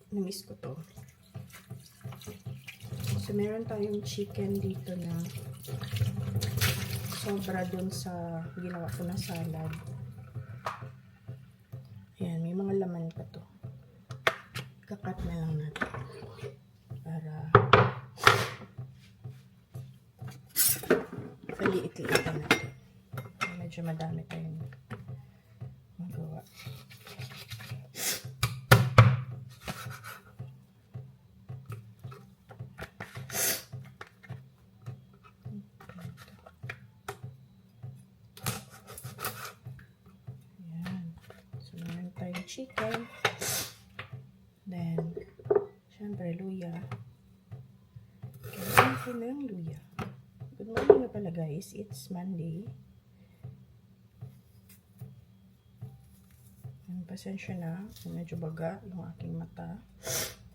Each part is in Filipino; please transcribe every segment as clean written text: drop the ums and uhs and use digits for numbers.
namiss ko to. So, meron tayong chicken dito na sobra dun sa ginawa ko na salad. Ayan, may mga laman pa to. Kakat na lang natin. Para kaliit-liitan natin. Medyo madami tayong magawa. Chicken, then syempre luya. Kailangan ko na yung luya. Good morning na pala guys, it's Monday. Pasensya na, medyo baga yung aking mata,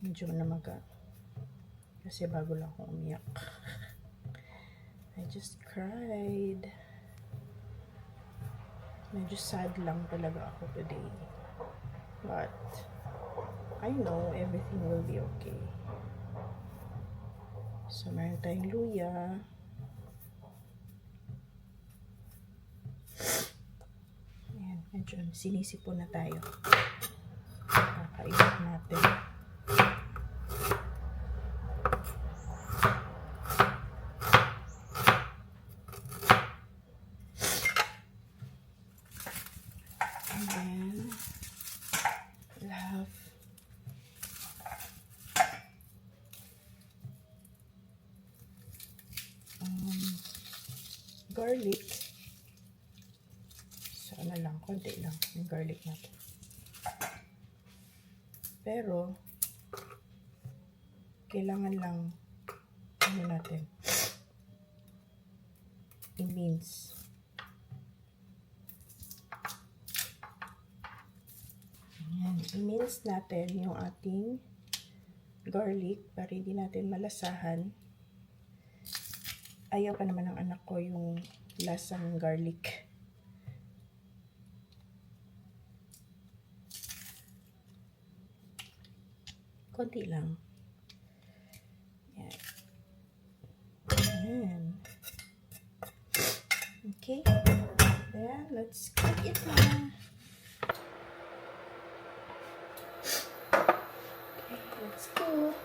medyo namaga kasi bago lang akong umiyak. I just cried. Medyo sad lang talaga ako today. But I know everything will be okay. So, meron tayong luya. Ayan, medyo sinisipon na tayo. Kakaibig natin. And then, we'll have garlic. So, ano lang, konti lang yung garlic natin. Pero, kailangan lang, ano natin, i-mince. Ayan, i-mince natin yung ating garlic para hindi natin malasahan. Ayaw pa naman ng anak ko yung lasang garlic. Konti lang. Yan. Ayan. Okay. Then, let's cook it na. Okay, let's cook.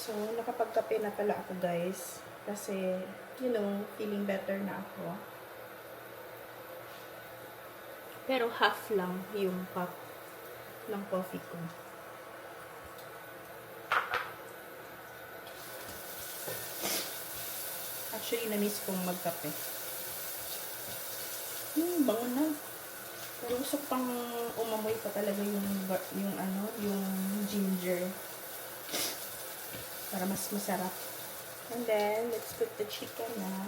So, nakapagkape na pala ako guys. Kasi, you know, feeling better na ako. Pero half lang yung cup ng coffee ko. Actually, na-miss kong magkape. Bango na. Pero gusto pang umamoy pa talaga yung ginger. Para mas masarap. And then, let's put the chicken na.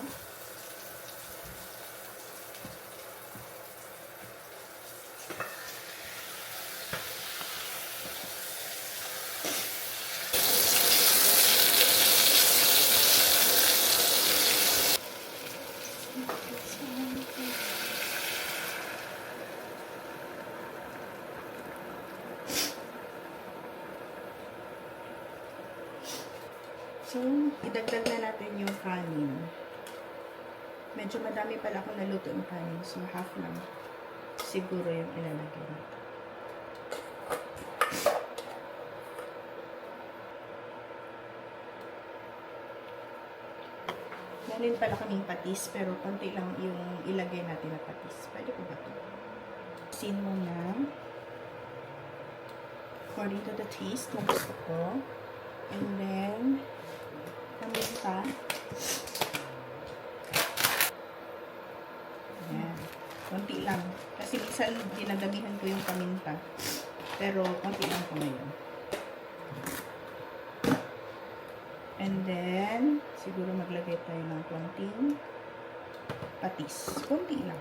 So, idagdag na natin yung kanin. Medyo madami pala akong naluto ng kanin. So, half lang. Siguro yung ilalagay natin. Meron pala kaming patis, pero konti lang yung ilagay natin na patis. Pwede ko ba ito? Sin mo na. According to the taste na gusto ko. And then, paminta. Ayan. Konti lang. Kasi minsan dinadamihan ko yung paminta. Pero konti lang ko ngayon. And then, siguro maglagay tayo ng konting patis. Konti lang.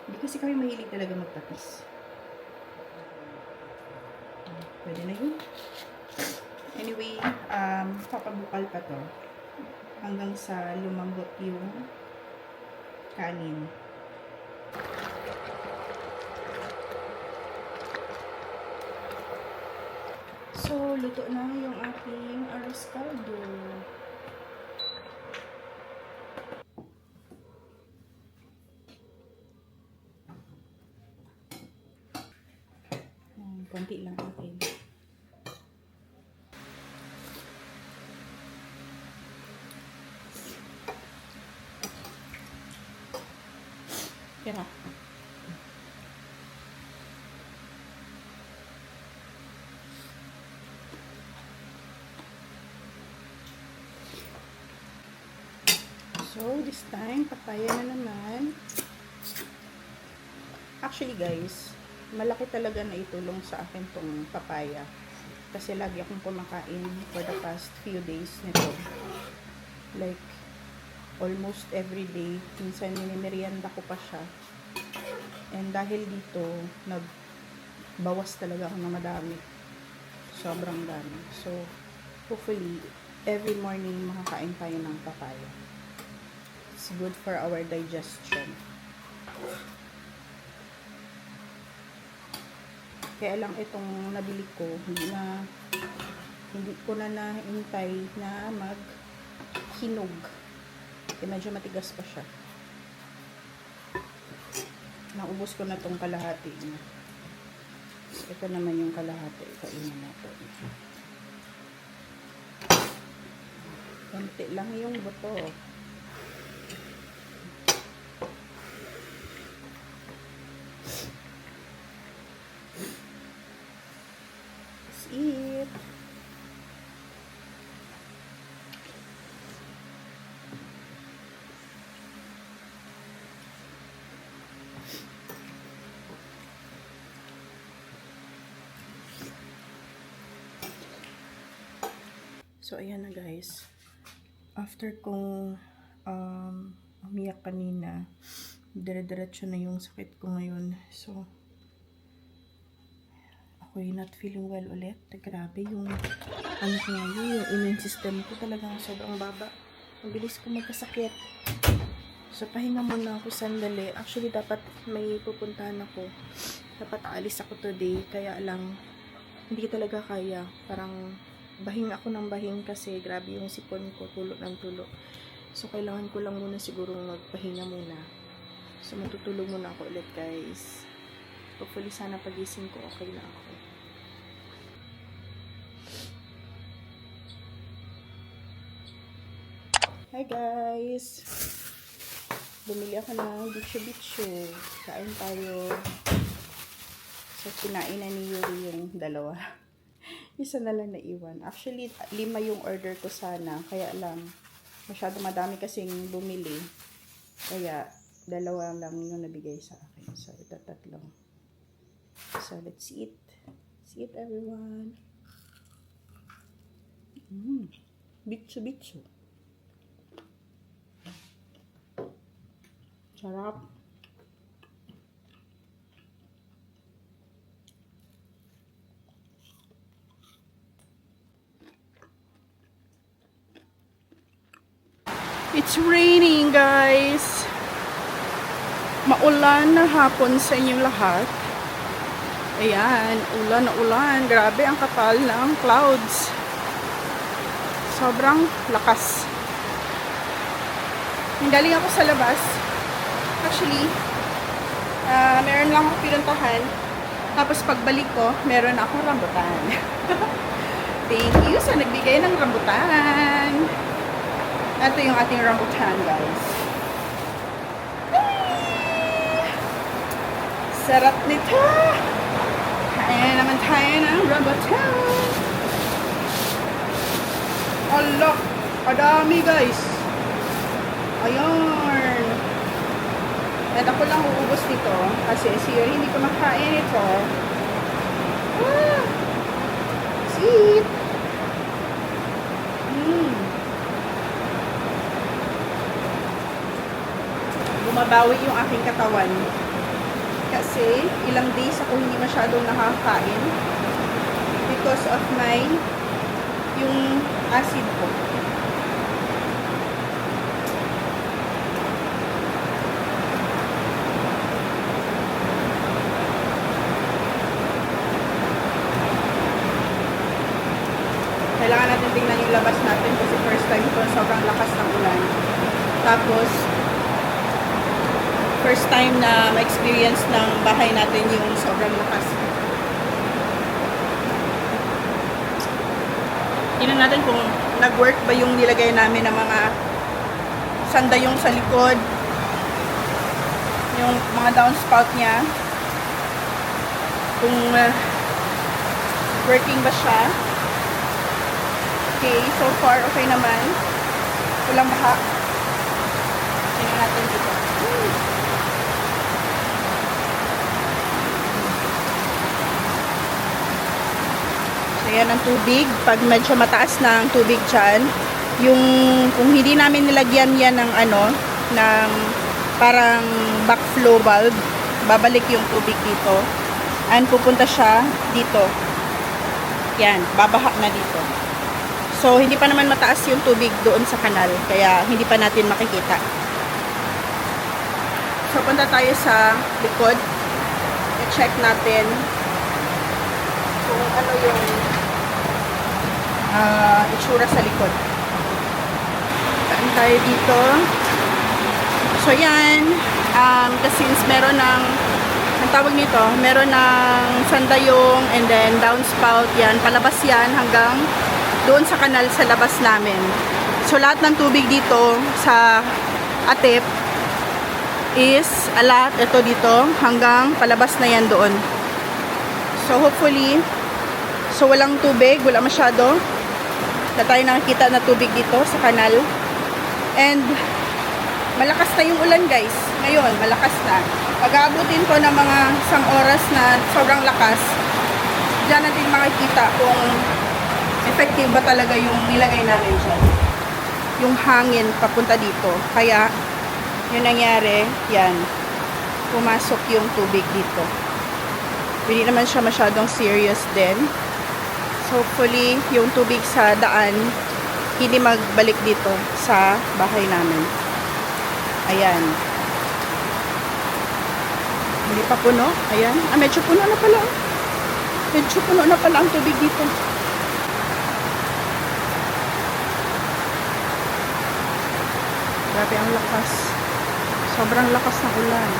Hindi kasi kami mahilig talaga magpatis. pwede na yun. Anyway, papabukal pa to hanggang sa lumambot yung kanin. So, luto na yung ating arroz caldo. Konti lang atin. Tira. So, this time, papaya na naman. Actually, guys, malaki talaga na itulong sa akin tong papaya. Kasi lagi akong kumakain for the past few days nito. Like, almost every day. Minsan, minimerienda ko pa siya. And dahil dito, nagbawas talaga ako ng madami. Sobrang dami. So, hopefully, every morning makakain tayo ng papaya. It's good for our digestion. Kaya lang itong nabili ko, hindi ko na nahintay na maghinog. Medyo matigas pa siya. Naubos ko na tong kalahati niya. Ito naman yung kalahati. Kainin natin. Konti lang yung buto. Eat. So ayan na guys, after kong umiyak kanina, dire-diretso na yung sakit ko ngayon. So ako'y not feeling well ulit. Grabe yung ano ko ngayon, yung immune system ko talagang sobrang baba. Ang bilis ko magkasakit. So pahinga muna ako sandali. Actually dapat may pupuntahan ako. Dapat aalis ako today. Kaya lang hindi talaga kaya. Parang bahing ako ng bahing kasi grabe yung sipon ko. Tulo ng tulo. So kailangan ko lang muna siguro magpahinga muna. So matutulog muna ako ulit guys. Hopefully sana pagising ko okay na ako. Hi guys! Bumili ako ng bitcho-bitcho. Kain tayo. So kinain na ni Yuri yung dalawa. Isa na lang naiwan. Actually 5 yung order ko sana. Kaya lang masyado madami kasing bumili. Kaya 2 lang yung nabigay sa akin. So ito 3. So, let's eat. Let's eat, everyone. Bitcho-bitcho. Sarap. It's raining, guys. Maulan na hapon sa inyong lahat. Ayan, ulan na ulan. Grabe, ang kapal ng clouds. Sobrang lakas. Galing ako sa labas. Actually, meron lang ako pinuntahan. Tapos pagbalik ko, meron akong rambutan. Thank you sa nagbigay ng rambutan. Ito yung ating rambutan, guys. Sarap nito! Ayan naman tayo ng rambutan. Allah! Kadami guys! Ayan! At ako lang uubos nito. Kasi siya hindi ko makain ito. Sweet! Bumabawi yung aking katawan. Kasi ilang days ako hindi masyadong nakakain. because of my yung acid ko. Kailangan natin tingnan yung labas natin kasi first time ko sobrang lakas ng ulan. Tapos, first time na ma-experience ng bahay natin yung sobrang lakas. Tingnan natin kung nag-work ba yung nilagay namin ng mga sandayong sa likod. Yung mga downspout niya. Kung working ba siya. Okay, so far okay naman. Walang baha. Tingnan natin dito. So, yan ang tubig. Pag medyo mataas na ang tubig dyan, yung, kung hindi namin nilagyan yan ng ano, ng parang backflow valve, babalik yung tubig dito. And pupunta siya dito. Yan, babaha na dito. So, hindi pa naman mataas yung tubig doon sa kanal. Kaya, hindi pa natin makikita. So, punta tayo sa likod. I-check natin kung ano yung itsura sa likod. Saan tayo dito? So, yan. Kasi since meron ng ang tawag nito, meron ng sandayong and then downspout. Yan, palabas yan hanggang doon sa kanal sa labas namin. So, lahat ng tubig dito sa atip is alat, ito dito, hanggang palabas na yan doon. So, hopefully, so walang tubig, wala masyado. Na tayo nakikita na tubig dito sa kanal. And, malakas na yung ulan guys. Ngayon, malakas na. Pag-aabutin ko ng mga isang oras na sobrang lakas, diyan natin makikita kung effective ba talaga yung nilagay namin dyan. Yung hangin papunta dito. Kaya, yung nangyari, yan. Pumasok yung tubig dito. Hindi naman siya masyadong serious din. So, hopefully, yung tubig sa daan, hindi magbalik dito sa bahay namin. Ayan. Hindi pa puno. Ayan. Medyo puno na pala. Medyo puno na pala ang tubig dito. Grabe ang lakas. Sobrang lakas ng ulan.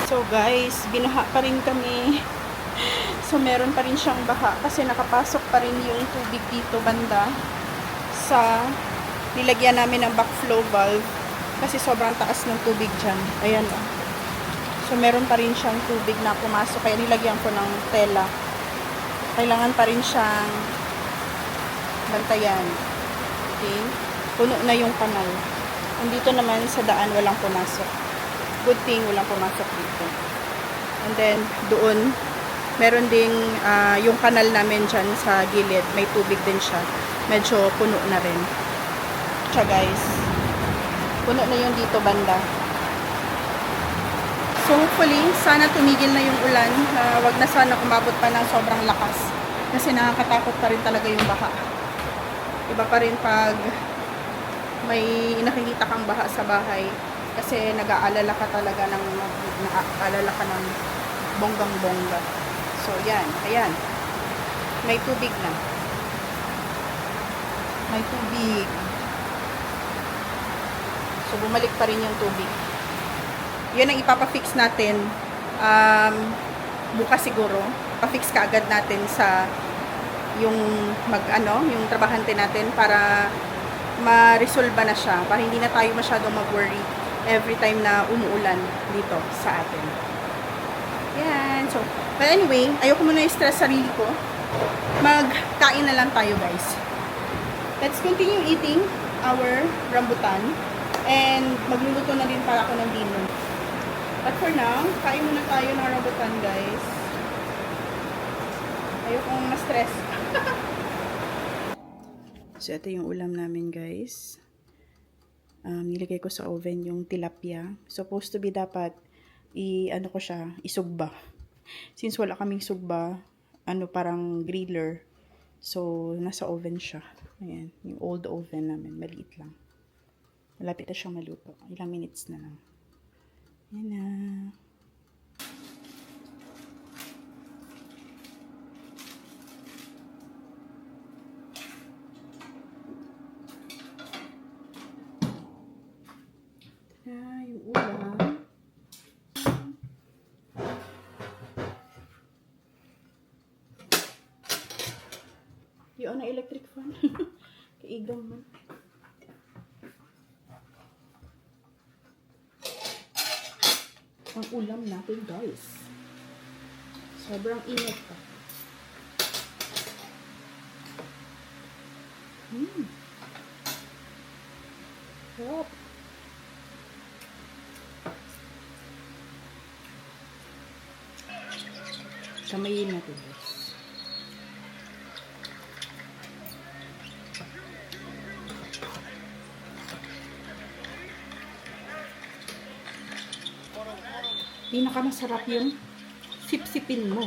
So guys, binaha pa rin kami. So meron pa rin siyang baha kasi nakapasok pa rin yung tubig dito banda sa nilagyan namin ng backflow valve kasi sobrang taas ng tubig dyan. Ayan o. So meron pa rin siyang tubig na pumasok kaya nilagyan ko ng tela. Kailangan pa rin siyang bantayan. Okay? Puno na yung kanal. Nandito naman sa daan walang pumasok. Good thing walang pumasok dito. And then doon meron ding yung kanal namin dyan sa gilid. May tubig din siya. Medyo puno na rin. Siya guys. Puno na yung dito banda. So hopefully sana tumigil na yung ulan. Wag na sana umabot pa ng sobrang lakas. Kasi nakakatakot pa rin talaga yung baha. Iba pa rin pag may nakikita kang baha sa bahay kasi nag-aalala ka talaga ng bonggang-bongga. So, yan. Ayan. May tubig na. May tubig. So, bumalik pa rin yung tubig. Yan ang ipapafix natin bukas siguro. Pa-fix ka agad natin sa yung yung trabahante natin para ma-resolve na siya para hindi na tayo masyadong mag-worry every time na umuulan dito sa atin. Yan. So, but anyway, ayoko muna i-stress sarili ko. Magkain na lang tayo, guys. Let's continue eating our rambutan and magluluto na din para ako ng dinner. But for now, kain muna tayo ng rambutan, guys. Ayokong ma-stress. So, ito yung ulam namin, guys. Nilagay ko sa oven yung tilapia. Supposed to be dapat, ano ko siya, isugba. Since wala kaming sugba, parang griller. So, nasa oven siya. Ayan, yung old oven namin. Maliit lang. Malapit na siyang maluto. Ilang minutes na lang. Ayan na. Yung ulam. Yung na electric fan. Kaigang man. Ang ulam natin, guys. Sobrang init pa. Sarap. Kamayin natin, guys. Pinakamasarap yung sip-sipin mo.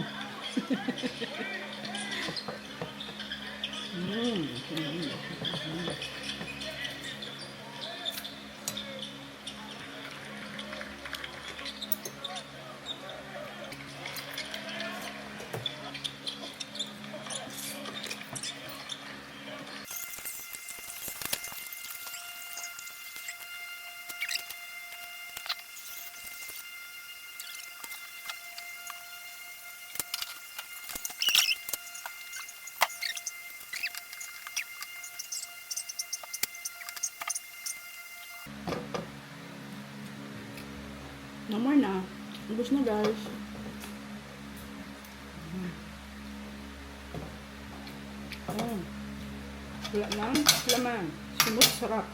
No more na. Ubus na, guys. Wala na. Laman. Simot, sarap.